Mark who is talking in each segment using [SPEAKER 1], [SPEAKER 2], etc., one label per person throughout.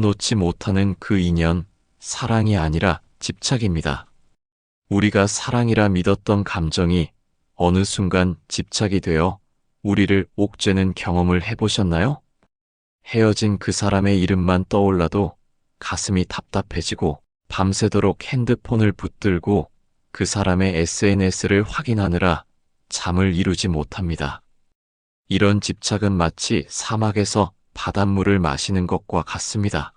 [SPEAKER 1] 놓지 못하는 그 인연, 사랑이 아니라 집착입니다. 우리가 사랑이라 믿었던 감정이 어느 순간 집착이 되어 우리를 옥죄는 경험을 해보셨나요? 헤어진 그 사람의 이름만 떠올라도 가슴이 답답해지고 밤새도록 핸드폰을 붙들고 그 사람의 SNS를 확인하느라 잠을 이루지 못합니다. 이런 집착은 마치 사막에서 바닷물을 마시는 것과 같습니다.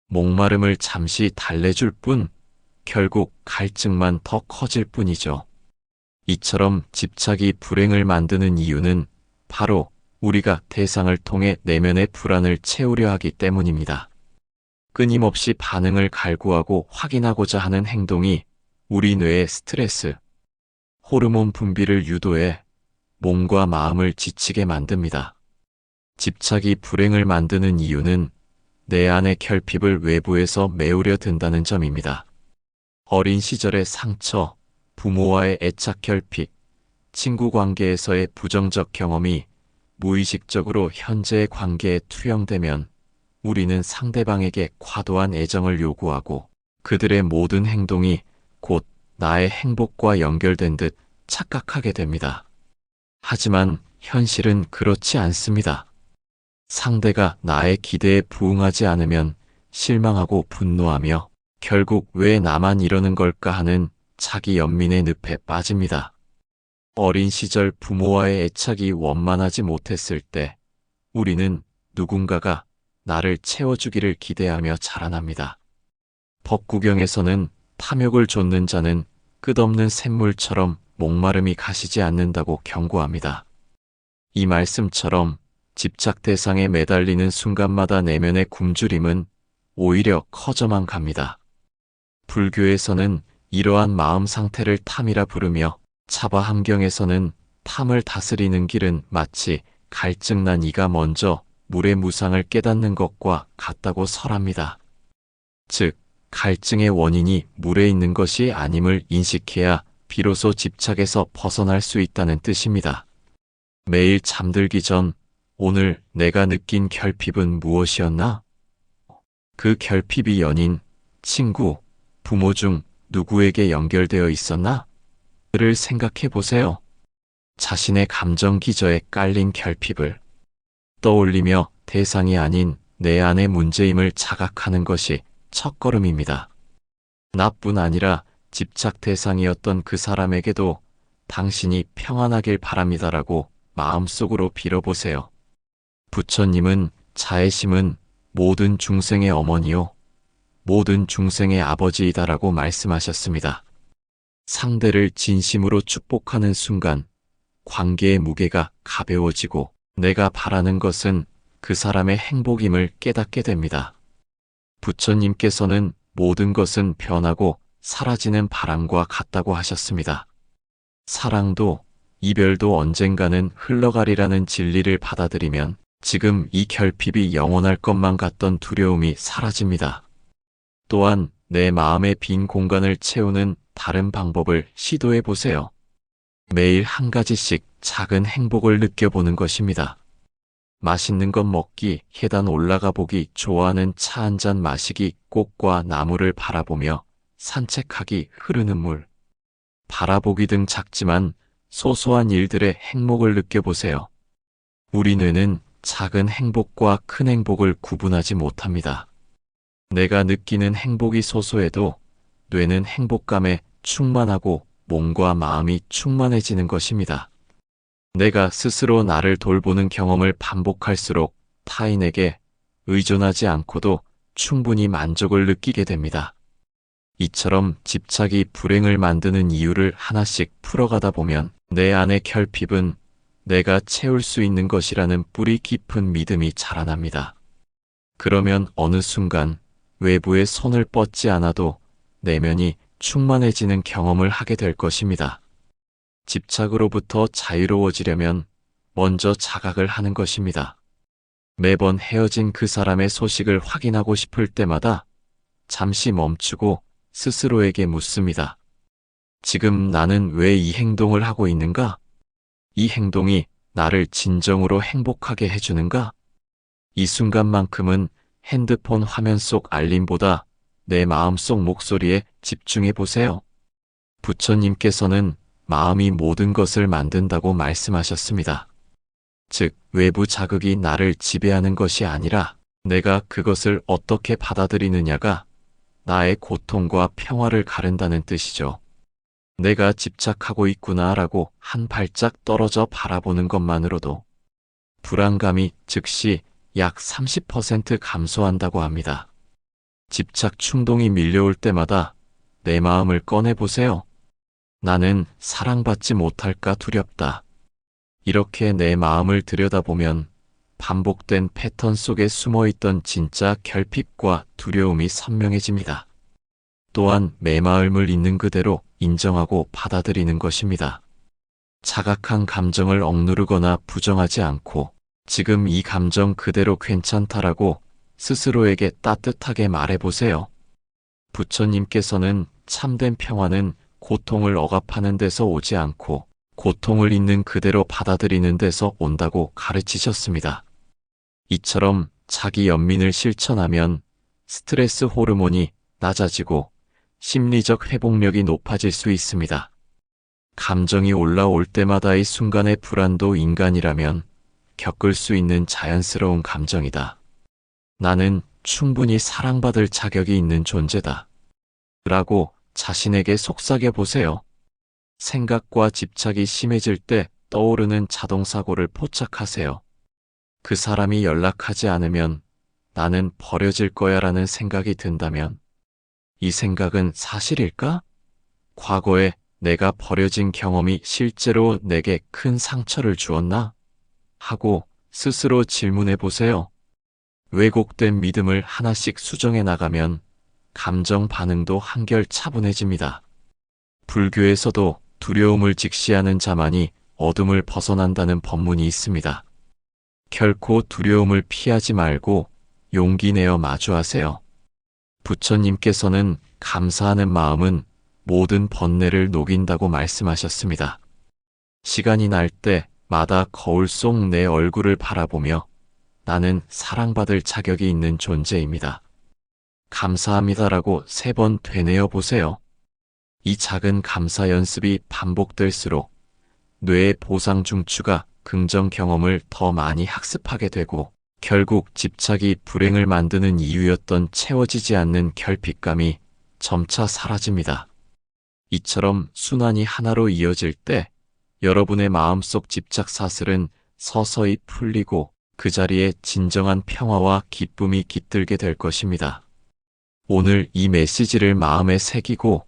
[SPEAKER 1] 목마름을 잠시 달래줄 뿐 결국 갈증만 더 커질 뿐이죠. 이처럼 집착이 불행을 만드는 이유는 바로 우리가 대상을 통해 내면의 불안을 채우려 하기 때문입니다. 끊임없이 반응을 갈구하고 확인하고자 하는 행동이 우리 뇌의 스트레스, 호르몬 분비를 유도해 몸과 마음을 지치게 만듭니다. 집착이 불행을 만드는 이유는 내 안의 결핍을 외부에서 메우려 든다는 점입니다. 어린 시절의 상처, 부모와의 애착 결핍, 친구 관계에서의 부정적 경험이 무의식적으로 현재의 관계에 투영되면 우리는 상대방에게 과도한 애정을 요구하고 그들의 모든 행동이 곧 나의 행복과 연결된 듯 착각하게 됩니다. 하지만 현실은 그렇지 않습니다. 상대가 나의 기대에 부응하지 않으면 실망하고 분노하며 결국 왜 나만 이러는 걸까 하는 자기 연민의 늪에 빠집니다. 어린 시절 부모와의 애착이 원만하지 못했을 때 우리는 누군가가 나를 채워주기를 기대하며 자라납니다. 법구경에서는 탐욕을 좇는 자는 끝없는 샘물처럼 목마름이 가시지 않는다고 경고합니다. 이 말씀처럼 집착 대상에 매달리는 순간마다 내면의 굶주림은 오히려 커져만 갑니다. 불교에서는 이러한 마음 상태를 탐이라 부르며 차바 함경에서는 탐을 다스리는 길은 마치 갈증난 이가 먼저 물의 무상을 깨닫는 것과 같다고 설합니다. 즉, 갈증의 원인이 물에 있는 것이 아님을 인식해야 비로소 집착에서 벗어날 수 있다는 뜻입니다. 매일 잠들기 전 오늘 내가 느낀 결핍은 무엇이었나? 그 결핍이 연인, 친구, 부모 중 누구에게 연결되어 있었나? 를 생각해 보세요. 자신의 감정 기저에 깔린 결핍을 떠올리며 대상이 아닌 내 안의 문제임을 자각하는 것이 첫걸음입니다. 나뿐 아니라 집착 대상이었던 그 사람에게도 당신이 평안하길 바랍니다라고 마음속으로 빌어보세요. 부처님은 자애심은 모든 중생의 어머니요, 모든 중생의 아버지이다라고 말씀하셨습니다. 상대를 진심으로 축복하는 순간 관계의 무게가 가벼워지고 내가 바라는 것은 그 사람의 행복임을 깨닫게 됩니다. 부처님께서는 모든 것은 변하고 사라지는 바람과 같다고 하셨습니다. 사랑도 이별도 언젠가는 흘러가리라는 진리를 받아들이면 지금 이 결핍이 영원할 것만 같던 두려움이 사라집니다. 또한 내 마음의 빈 공간을 채우는 다른 방법을 시도해 보세요. 매일 한 가지씩 작은 행복을 느껴보는 것입니다. 맛있는 것 먹기, 계단 올라가 보기, 좋아하는 차 한 잔 마시기, 꽃과 나무를 바라보며 산책하기, 흐르는 물, 바라보기 등 작지만 소소한 일들의 행복을 느껴보세요. 우리 뇌는 작은 행복과 큰 행복을 구분하지 못합니다. 내가 느끼는 행복이 소소해도 뇌는 행복감에 충만하고 몸과 마음이 충만해지는 것입니다. 내가 스스로 나를 돌보는 경험을 반복할수록 타인에게 의존하지 않고도 충분히 만족을 느끼게 됩니다. 이처럼 집착이 불행을 만드는 이유를 하나씩 풀어가다 보면 내 안의 결핍은 내가 채울 수 있는 것이라는 뿌리 깊은 믿음이 자라납니다. 그러면 어느 순간 외부의 손을 뻗지 않아도 내면이 충만해지는 경험을 하게 될 것입니다. 집착으로부터 자유로워지려면 먼저 자각을 하는 것입니다. 매번 헤어진 그 사람의 소식을 확인하고 싶을 때마다 잠시 멈추고 스스로에게 묻습니다. 지금 나는 왜 이 행동을 하고 있는가? 이 행동이 나를 진정으로 행복하게 해주는가? 이 순간만큼은 핸드폰 화면 속 알림보다 내 마음속 목소리에 집중해 보세요. 부처님께서는 마음이 모든 것을 만든다고 말씀하셨습니다. 즉, 외부 자극이 나를 지배하는 것이 아니라 내가 그것을 어떻게 받아들이느냐가 나의 고통과 평화를 가른다는 뜻이죠. 내가 집착하고 있구나라고 한 발짝 떨어져 바라보는 것만으로도 불안감이 즉시 약 30% 감소한다고 합니다. 집착 충동이 밀려올 때마다 내 마음을 꺼내보세요. 나는 사랑받지 못할까 두렵다. 이렇게 내 마음을 들여다보면 반복된 패턴 속에 숨어있던 진짜 결핍과 두려움이 선명해집니다. 또한 내 마음을 있는 그대로 인정하고 받아들이는 것입니다. 자각한 감정을 억누르거나 부정하지 않고 지금 이 감정 그대로 괜찮다라고 스스로에게 따뜻하게 말해보세요. 부처님께서는 참된 평화는 고통을 억압하는 데서 오지 않고 고통을 있는 그대로 받아들이는 데서 온다고 가르치셨습니다. 이처럼 자기 연민을 실천하면 스트레스 호르몬이 낮아지고 심리적 회복력이 높아질 수 있습니다. 감정이 올라올 때마다의 순간의 불안도 인간이라면 겪을 수 있는 자연스러운 감정이다. 나는 충분히 사랑받을 자격이 있는 존재다. 라고 자신에게 속삭여 보세요. 생각과 집착이 심해질 때 떠오르는 자동사고를 포착하세요. 그 사람이 연락하지 않으면 나는 버려질 거야 라는 생각이 든다면 이 생각은 사실일까? 과거에 내가 버려진 경험이 실제로 내게 큰 상처를 주었나? 하고 스스로 질문해 보세요. 왜곡된 믿음을 하나씩 수정해 나가면 감정 반응도 한결 차분해집니다. 불교에서도 두려움을 직시하는 자만이 어둠을 벗어난다는 법문이 있습니다. 결코 두려움을 피하지 말고 용기 내어 마주하세요. 부처님께서는 감사하는 마음은 모든 번뇌를 녹인다고 말씀하셨습니다. 시간이 날 때마다 거울 속 내 얼굴을 바라보며 나는 사랑받을 자격이 있는 존재입니다. 감사합니다라고 3번 되뇌어 보세요. 이 작은 감사 연습이 반복될수록 뇌의 보상 중추가 긍정 경험을 더 많이 학습하게 되고 결국 집착이 불행을 만드는 이유였던 채워지지 않는 결핍감이 점차 사라집니다. 이처럼 순환이 하나로 이어질 때 여러분의 마음속 집착 사슬은 서서히 풀리고 그 자리에 진정한 평화와 기쁨이 깃들게 될 것입니다. 오늘 이 메시지를 마음에 새기고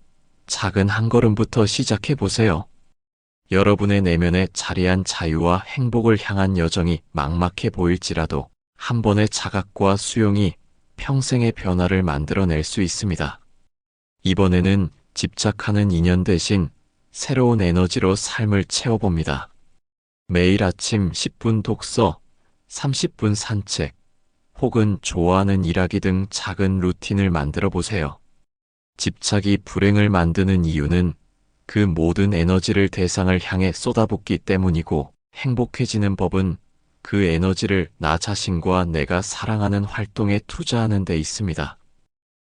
[SPEAKER 1] 작은 한 걸음부터 시작해 보세요. 여러분의 내면에 자리한 자유와 행복을 향한 여정이 막막해 보일지라도 한 번의 자각과 수용이 평생의 변화를 만들어낼 수 있습니다. 이번에는 집착하는 인연 대신 새로운 에너지로 삶을 채워봅니다. 매일 아침 10분 독서, 30분 산책, 혹은 좋아하는 일하기 등 작은 루틴을 만들어 보세요. 집착이 불행을 만드는 이유는 그 모든 에너지를 대상을 향해 쏟아붓기 때문이고 행복해지는 법은 그 에너지를 나 자신과 내가 사랑하는 활동에 투자하는 데 있습니다.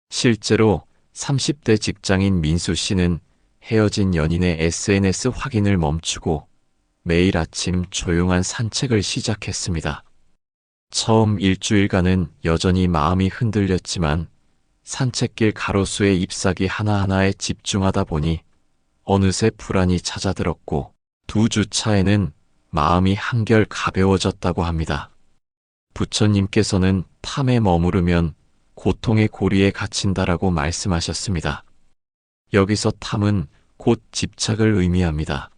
[SPEAKER 1] 실제로 30대 직장인 민수 씨는 헤어진 연인의 SNS 확인을 멈추고 매일 아침 조용한 산책을 시작했습니다. 처음 일주일간은 여전히 마음이 흔들렸지만 산책길 가로수의 잎사귀 하나하나에 집중하다 보니 어느새 불안이 찾아들었고 2주 차에는 마음이 한결 가벼워졌다고 합니다. 부처님께서는 탐에 머무르면 고통의 고리에 갇힌다라고 말씀하셨습니다. 여기서 탐은 곧 집착을 의미합니다.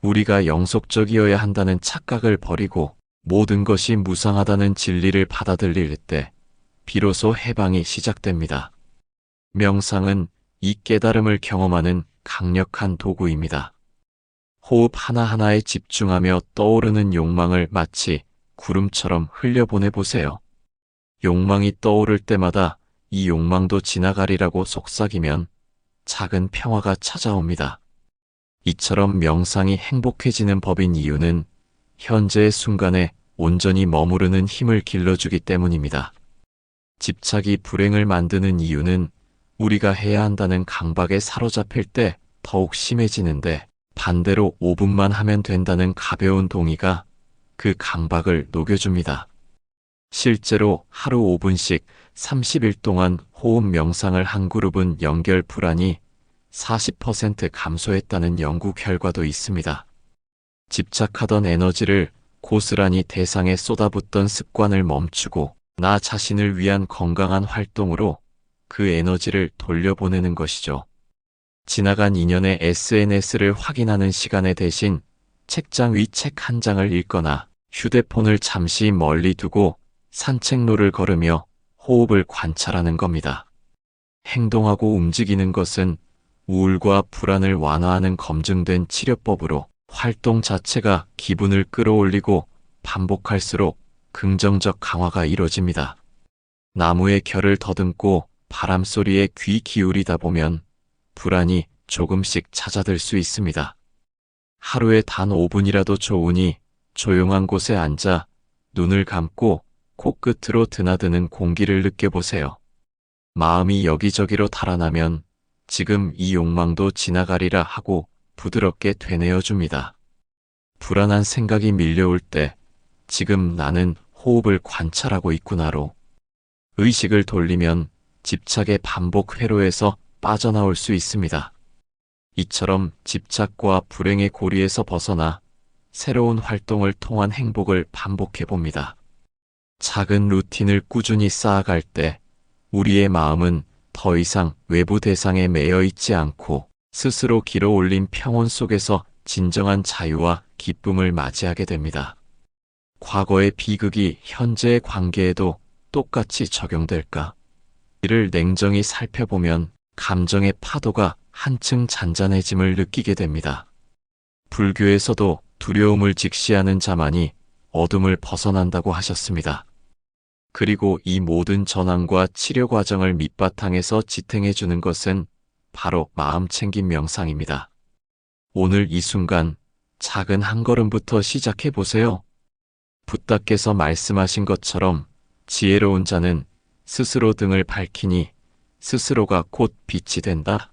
[SPEAKER 1] 우리가 영속적이어야 한다는 착각을 버리고 모든 것이 무상하다는 진리를 받아들일 때 비로소 해방이 시작됩니다. 명상은 이 깨달음을 경험하는 강력한 도구입니다. 호흡 하나하나에 집중하며 떠오르는 욕망을 마치 구름처럼 흘려보내 보세요. 욕망이 떠오를 때마다 이 욕망도 지나가리라고 속삭이면 작은 평화가 찾아옵니다. 이처럼 명상이 행복해지는 법인 이유는 현재의 순간에 온전히 머무르는 힘을 길러주기 때문입니다. 집착이 불행을 만드는 이유는 우리가 해야 한다는 강박에 사로잡힐 때 더욱 심해지는데, 반대로 5분만 하면 된다는 가벼운 동의가 그 강박을 녹여줍니다. 실제로 하루 5분씩 30일 동안 호흡 명상을 한 그룹은 연결 불안이 40% 감소했다는 연구 결과도 있습니다. 집착하던 에너지를 고스란히 대상에 쏟아붓던 습관을 멈추고 나 자신을 위한 건강한 활동으로 그 에너지를 돌려보내는 것이죠. 지나간 2년의 SNS를 확인하는 시간에 대신 책장 위 책 한 장을 읽거나 휴대폰을 잠시 멀리 두고 산책로를 걸으며 호흡을 관찰하는 겁니다. 행동하고 움직이는 것은 우울과 불안을 완화하는 검증된 치료법으로 활동 자체가 기분을 끌어올리고 반복할수록 긍정적 강화가 이루어집니다. 나무의 결을 더듬고 바람 소리에 귀 기울이다 보면 불안이 조금씩 잦아들 수 있습니다. 하루에 단 5분이라도 좋으니 조용한 곳에 앉아 눈을 감고 코끝으로 드나드는 공기를 느껴보세요. 마음이 여기저기로 달아나면 지금 이 욕망도 지나가리라 하고 부드럽게 되뇌어줍니다. 불안한 생각이 밀려올 때 지금 나는 호흡을 관찰하고 있구나로 의식을 돌리면 집착의 반복 회로에서 빠져나올 수 있습니다. 이처럼 집착과 불행의 고리에서 벗어나 새로운 활동을 통한 행복을 반복해 봅니다. 작은 루틴을 꾸준히 쌓아갈 때 우리의 마음은 더 이상 외부 대상에 매여 있지 않고 스스로 길어올린 평온 속에서 진정한 자유와 기쁨을 맞이하게 됩니다. 과거의 비극이 현재의 관계에도 똑같이 적용될까? 이를 냉정히 살펴보면 감정의 파도가 한층 잔잔해짐을 느끼게 됩니다. 불교에서도 두려움을 직시하는 자만이 어둠을 벗어난다고 하셨습니다. 그리고 이 모든 전환과 치료 과정을 밑바탕에서 지탱해 주는 것은 바로 마음챙김 명상입니다. 오늘 이 순간 작은 한 걸음부터 시작해 보세요. 붓다께서 말씀하신 것처럼 지혜로운 자는 스스로 등을 밝히니 스스로가 곧 빛이 된다.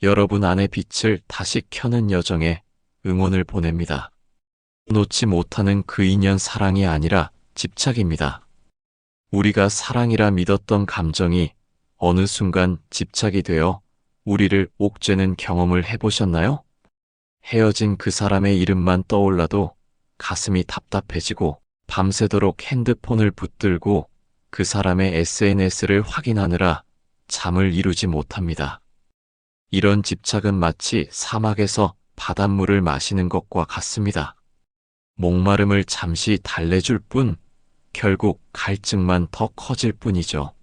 [SPEAKER 1] 여러분 안의 빛을 다시 켜는 여정에 응원을 보냅니다. 놓지 못하는 그 인연 사랑이 아니라 집착입니다. 우리가 사랑이라 믿었던 감정이 어느 순간 집착이 되어 우리를 옥죄는 경험을 해보셨나요? 헤어진 그 사람의 이름만 떠올라도 가슴이 답답해지고 밤새도록 핸드폰을 붙들고 그 사람의 SNS를 확인하느라 잠을 이루지 못합니다. 이런 집착은 마치 사막에서 바닷물을 마시는 것과 같습니다. 목마름을 잠시 달래줄 뿐 결국 갈증만 더 커질 뿐이죠.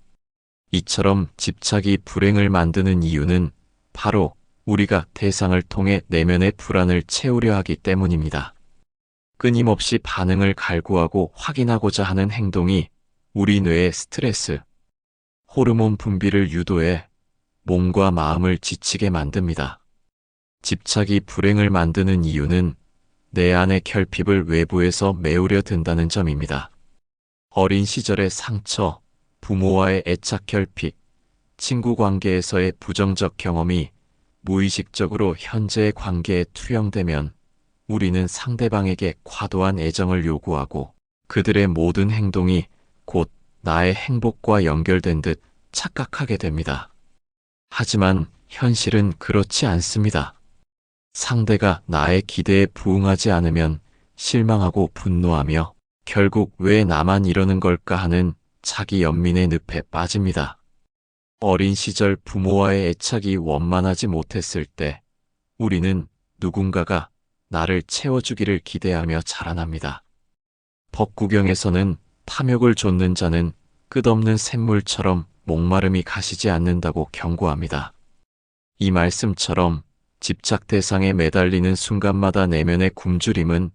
[SPEAKER 1] 이처럼 집착이 불행을 만드는 이유는 바로 우리가 대상을 통해 내면의 불안을 채우려 하기 때문입니다. 끊임없이 반응을 갈구하고 확인하고자 하는 행동이 우리 뇌의 스트레스, 호르몬 분비를 유도해 몸과 마음을 지치게 만듭니다. 집착이 불행을 만드는 이유는 내 안의 결핍을 외부에서 메우려 든다는 점입니다. 어린 시절의 상처, 부모와의 애착 결핍, 친구 관계에서의 부정적 경험이 무의식적으로 현재의 관계에 투영되면 우리는 상대방에게 과도한 애정을 요구하고 그들의 모든 행동이 곧 나의 행복과 연결된 듯 착각하게 됩니다. 하지만 현실은 그렇지 않습니다. 상대가 나의 기대에 부응하지 않으면 실망하고 분노하며 결국 왜 나만 이러는 걸까 하는 자기 연민의 늪에 빠집니다. 어린 시절 부모와의 애착이 원만하지 못했을 때 우리는 누군가가 나를 채워주기를 기대하며 자라납니다. 법구경에서는 탐욕을 좇는 자는 끝없는 샘물처럼 목마름이 가시지 않는다고 경고합니다. 이 말씀처럼 집착 대상에 매달리는 순간마다 내면의 굶주림은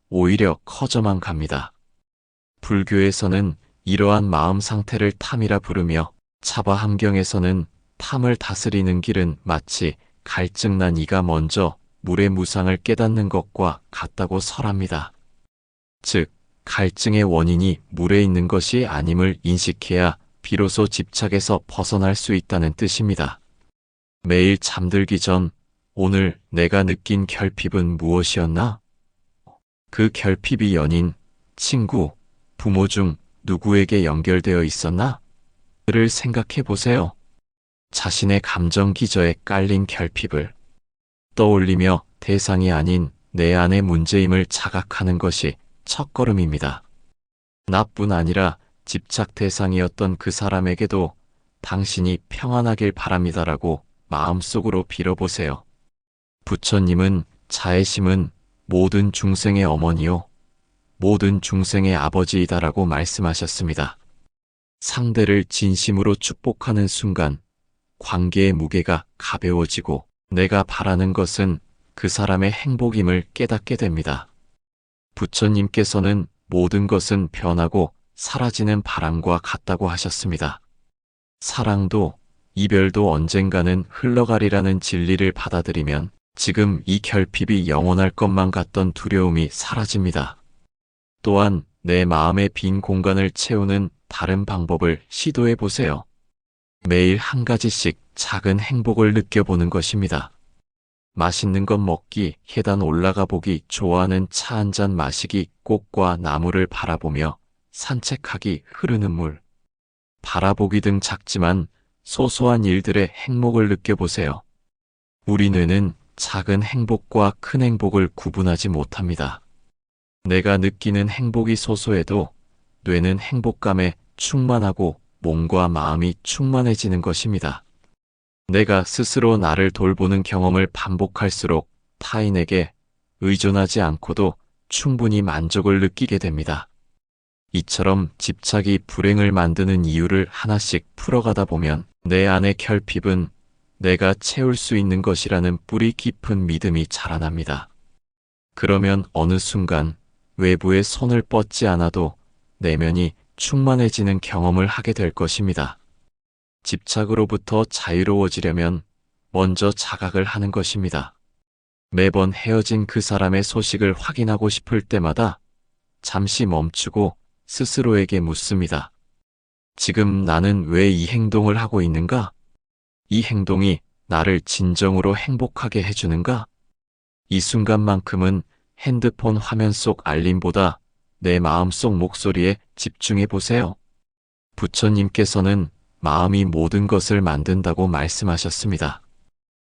[SPEAKER 1] 오히려 커져만 갑니다. 불교에서는 이러한 마음 상태를 탐이라 부르며 차바 함경에서는 탐을 다스리는 길은 마치 갈증난 이가 먼저 물의 무상을 깨닫는 것과 같다고 설합니다. 즉, 갈증의 원인이 물에 있는 것이 아님을 인식해야 비로소 집착에서 벗어날 수 있다는 뜻입니다. 매일 잠들기 전 오늘 내가 느낀 결핍은 무엇이었나? 그 결핍이 연인, 친구, 부모 중 누구에게 연결되어 있었나? 를 생각해 보세요. 자신의 감정 기저에 깔린 결핍을 떠올리며 대상이 아닌 내 안의 문제임을 자각하는 것이 첫걸음입니다. 나뿐 아니라 집착 대상이었던 그 사람에게도 당신이 평안하길 바랍니다라고 마음속으로 빌어보세요. 부처님은 자애심은 모든 중생의 어머니요, 모든 중생의 아버지이다라고 말씀하셨습니다. 상대를 진심으로 축복하는 순간 관계의 무게가 가벼워지고 내가 바라는 것은 그 사람의 행복임을 깨닫게 됩니다. 부처님께서는 모든 것은 변하고 사라지는 바람과 같다고 하셨습니다. 사랑도 이별도 언젠가는 흘러가리라는 진리를 받아들이면 지금 이 결핍이 영원할 것만 같던 두려움이 사라집니다. 또한 내 마음의 빈 공간을 채우는 다른 방법을 시도해 보세요. 매일 한 가지씩 작은 행복을 느껴보는 것입니다. 맛있는 것 먹기, 계단 올라가 보기, 좋아하는 차 한 잔 마시기, 꽃과 나무를 바라보며 산책하기, 흐르는 물, 바라보기 등 작지만 소소한 일들의 행복을 느껴보세요. 우리 뇌는 작은 행복과 큰 행복을 구분하지 못합니다. 내가 느끼는 행복이 소소해도 뇌는 행복감에 충만하고 몸과 마음이 충만해지는 것입니다. 내가 스스로 나를 돌보는 경험을 반복할수록 타인에게 의존하지 않고도 충분히 만족을 느끼게 됩니다. 이처럼 집착이 불행을 만드는 이유를 하나씩 풀어가다 보면 내 안의 결핍은 내가 채울 수 있는 것이라는 뿌리 깊은 믿음이 자라납니다. 그러면 어느 순간 외부의 손을 뻗지 않아도 내면이 충만해지는 경험을 하게 될 것입니다. 집착으로부터 자유로워지려면 먼저 자각을 하는 것입니다. 매번 헤어진 그 사람의 소식을 확인하고 싶을 때마다 잠시 멈추고 스스로에게 묻습니다. 지금 나는 왜 이 행동을 하고 있는가? 이 행동이 나를 진정으로 행복하게 해주는가? 이 순간만큼은 핸드폰 화면 속 알림보다 내 마음속 목소리에 집중해 보세요. 부처님께서는 마음이 모든 것을 만든다고 말씀하셨습니다.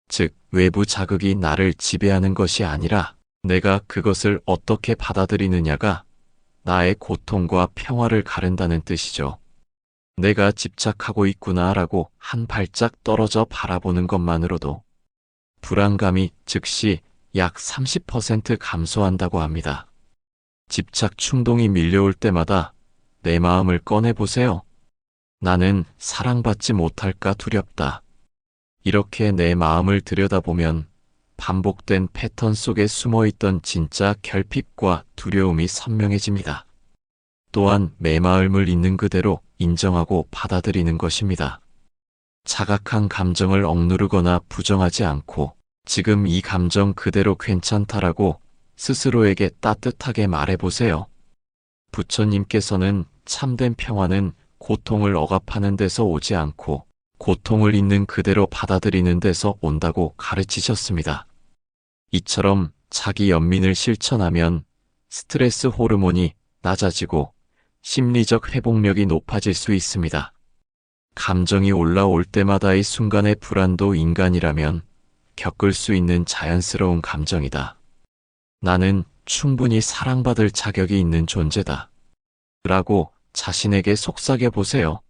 [SPEAKER 1] 즉, 외부 자극이 나를 지배하는 것이 아니라 내가 그것을 어떻게 받아들이느냐가 나의 고통과 평화를 가른다는 뜻이죠. 내가 집착하고 있구나라고 한 발짝 떨어져 바라보는 것만으로도 불안감이 즉시 약 30% 감소한다고 합니다. 집착 충동이 밀려올 때마다 내 마음을 꺼내보세요. 나는 사랑받지 못할까 두렵다. 이렇게 내 마음을 들여다보면 반복된 패턴 속에 숨어있던 진짜 결핍과 두려움이 선명해집니다. 또한 내 마음을 있는 그대로 인정하고 받아들이는 것입니다. 자각한 감정을 억누르거나 부정하지 않고 지금 이 감정 그대로 괜찮다라고 스스로에게 따뜻하게 말해보세요. 부처님께서는 참된 평화는 고통을 억압하는 데서 오지 않고 고통을 있는 그대로 받아들이는 데서 온다고 가르치셨습니다. 이처럼 자기 연민을 실천하면 스트레스 호르몬이 낮아지고 심리적 회복력이 높아질 수 있습니다. 감정이 올라올 때마다의 순간의 불안도 인간이라면 겪을 수 있는 자연스러운 감정이다. 나는 충분히 사랑받을 자격이 있는 존재다. 라고 자신에게 속삭여 보세요.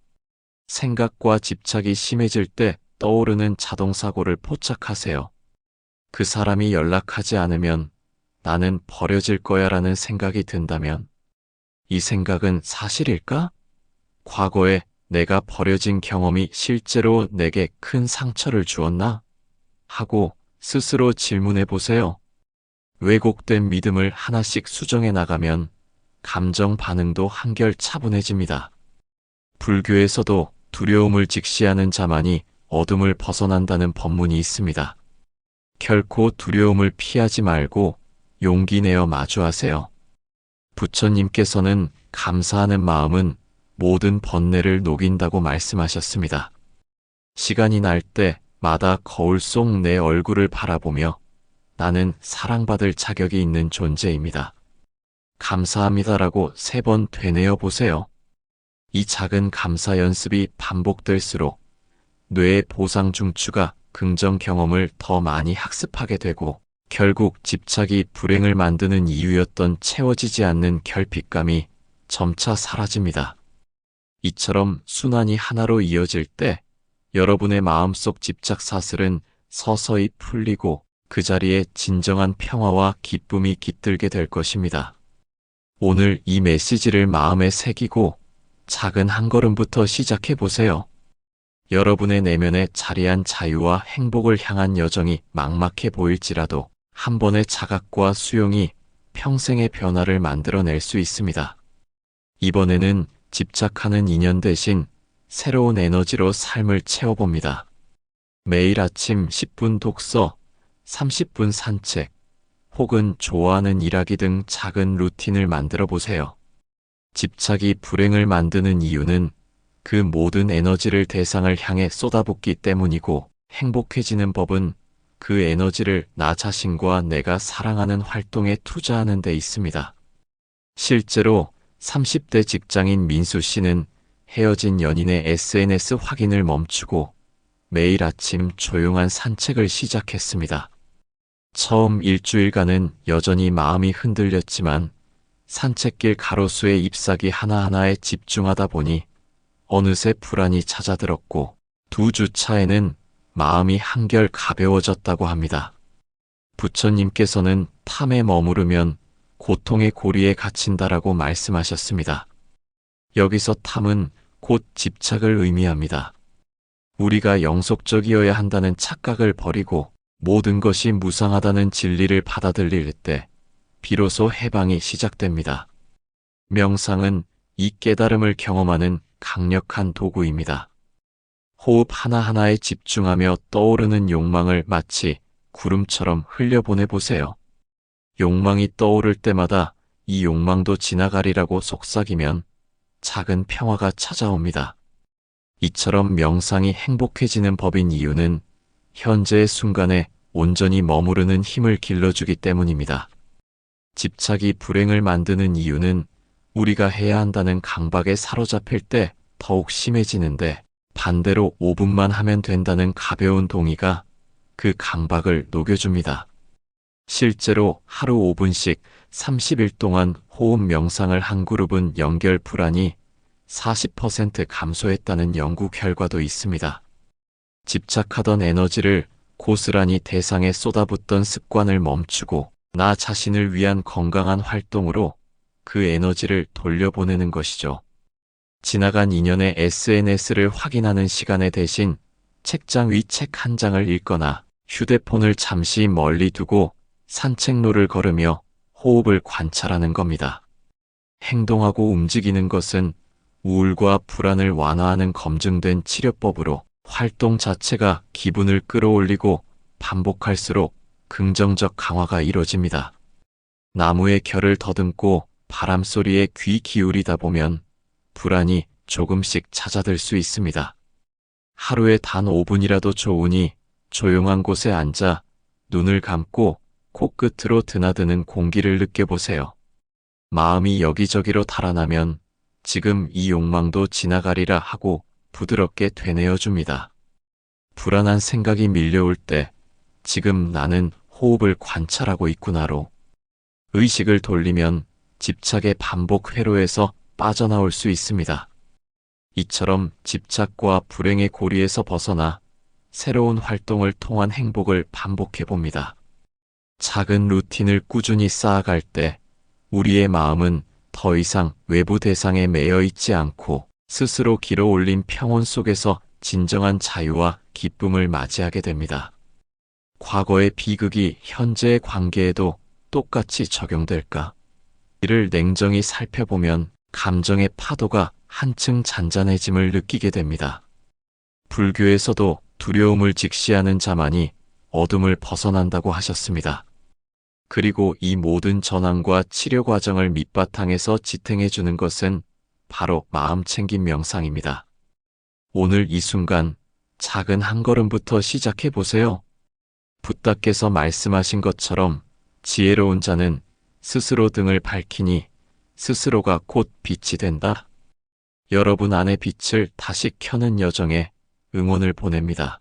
[SPEAKER 1] 생각과 집착이 심해질 때 떠오르는 자동사고를 포착하세요. 그 사람이 연락하지 않으면 나는 버려질 거야 라는 생각이 든다면 이 생각은 사실일까? 과거에 내가 버려진 경험이 실제로 내게 큰 상처를 주었나? 하고 스스로 질문해 보세요. 왜곡된 믿음을 하나씩 수정해 나가면 감정 반응도 한결 차분해집니다. 불교에서도 두려움을 직시하는 자만이 어둠을 벗어난다는 법문이 있습니다. 결코 두려움을 피하지 말고 용기 내어 마주하세요. 부처님께서는 감사하는 마음은 모든 번뇌를 녹인다고 말씀하셨습니다. 시간이 날 때마다 거울 속 내 얼굴을 바라보며 나는 사랑받을 자격이 있는 존재입니다. 감사합니다라고 3번 되뇌어 보세요. 이 작은 감사 연습이 반복될수록 뇌의 보상 중추가 긍정 경험을 더 많이 학습하게 되고 결국 집착이 불행을 만드는 이유였던 채워지지 않는 결핍감이 점차 사라집니다. 이처럼 순환이 하나로 이어질 때 여러분의 마음속 집착 사슬은 서서히 풀리고 그 자리에 진정한 평화와 기쁨이 깃들게 될 것입니다. 오늘 이 메시지를 마음에 새기고 작은 한 걸음부터 시작해 보세요. 여러분의 내면에 자리한 자유와 행복을 향한 여정이 막막해 보일지라도 한 번의 자각과 수용이 평생의 변화를 만들어낼 수 있습니다. 이번에는 집착하는 인연 대신 새로운 에너지로 삶을 채워봅니다. 매일 아침 10분 독서, 30분 산책, 혹은 좋아하는 일하기 등 작은 루틴을 만들어 보세요. 집착이 불행을 만드는 이유는 그 모든 에너지를 대상을 향해 쏟아붓기 때문이고 행복해지는 법은 그 에너지를 나 자신과 내가 사랑하는 활동에 투자하는 데 있습니다. 실제로 30대 직장인 민수 씨는 헤어진 연인의 SNS 확인을 멈추고 매일 아침 조용한 산책을 시작했습니다. 처음 일주일간은 여전히 마음이 흔들렸지만 산책길 가로수의 잎사귀 하나하나에 집중하다 보니 어느새 불안이 찾아들었고 2주 차에는 마음이 한결 가벼워졌다고 합니다. 부처님께서는 탐에 머무르면 고통의 고리에 갇힌다라고 말씀하셨습니다. 여기서 탐은 곧 집착을 의미합니다. 우리가 영속적이어야 한다는 착각을 버리고 모든 것이 무상하다는 진리를 받아들일 때 비로소 해방이 시작됩니다. 명상은 이 깨달음을 경험하는 강력한 도구입니다. 호흡 하나하나에 집중하며 떠오르는 욕망을 마치 구름처럼 흘려보내 보세요. 욕망이 떠오를 때마다 이 욕망도 지나가리라고 속삭이면 작은 평화가 찾아옵니다. 이처럼 명상이 행복해지는 법인 이유는 현재의 순간에 온전히 머무르는 힘을 길러주기 때문입니다. 집착이 불행을 만드는 이유는 우리가 해야 한다는 강박에 사로잡힐 때 더욱 심해지는데 반대로 5분만 하면 된다는 가벼운 동의가 그 강박을 녹여줍니다. 실제로 하루 5분씩 30일 동안 호흡 명상을 한 그룹은 연결 불안이 40% 감소했다는 연구 결과도 있습니다. 집착하던 에너지를 고스란히 대상에 쏟아붓던 습관을 멈추고 나 자신을 위한 건강한 활동으로 그 에너지를 돌려보내는 것이죠. 지나간 인연의 SNS를 확인하는 시간에 대신 책장 위 책 한 장을 읽거나 휴대폰을 잠시 멀리 두고 산책로를 걸으며 호흡을 관찰하는 겁니다. 행동하고 움직이는 것은 우울과 불안을 완화하는 검증된 치료법으로 활동 자체가 기분을 끌어올리고 반복할수록 긍정적 강화가 이루어집니다. 나무의 결을 더듬고 바람 소리에 귀 기울이다 보면 불안이 조금씩 찾아들 수 있습니다. 하루에 단 5분이라도 좋으니 조용한 곳에 앉아 눈을 감고 코끝으로 드나드는 공기를 느껴보세요. 마음이 여기저기로 달아나면 지금 이 욕망도 지나가리라 하고 부드럽게 되뇌어 줍니다. 불안한 생각이 밀려올 때 지금 나는 호흡을 관찰하고 있구나로 의식을 돌리면 집착의 반복 회로에서 빠져나올 수 있습니다. 이처럼 집착과 불행의 고리에서 벗어나 새로운 활동을 통한 행복을 반복해 봅니다. 작은 루틴을 꾸준히 쌓아갈 때 우리의 마음은 더 이상 외부 대상에 매여 있지 않고 스스로 길어올린 평온 속에서 진정한 자유와 기쁨을 맞이하게 됩니다. 과거의 비극이 현재의 관계에도 똑같이 적용될까? 이를 냉정히 살펴보면 감정의 파도가 한층 잔잔해짐을 느끼게 됩니다. 불교에서도 두려움을 직시하는 자만이 어둠을 벗어난다고 하셨습니다. 그리고 이 모든 전환과 치료 과정을 밑바탕에서 지탱해 주는 것은 바로 마음챙김 명상입니다. 오늘 이 순간 작은 한 걸음부터 시작해 보세요. 부다께서 말씀하신 것처럼 지혜로운 자는 스스로 등을 밝히니 스스로가 곧 빛이 된다. 여러분 안의 빛을 다시 켜는 여정에 응원을 보냅니다.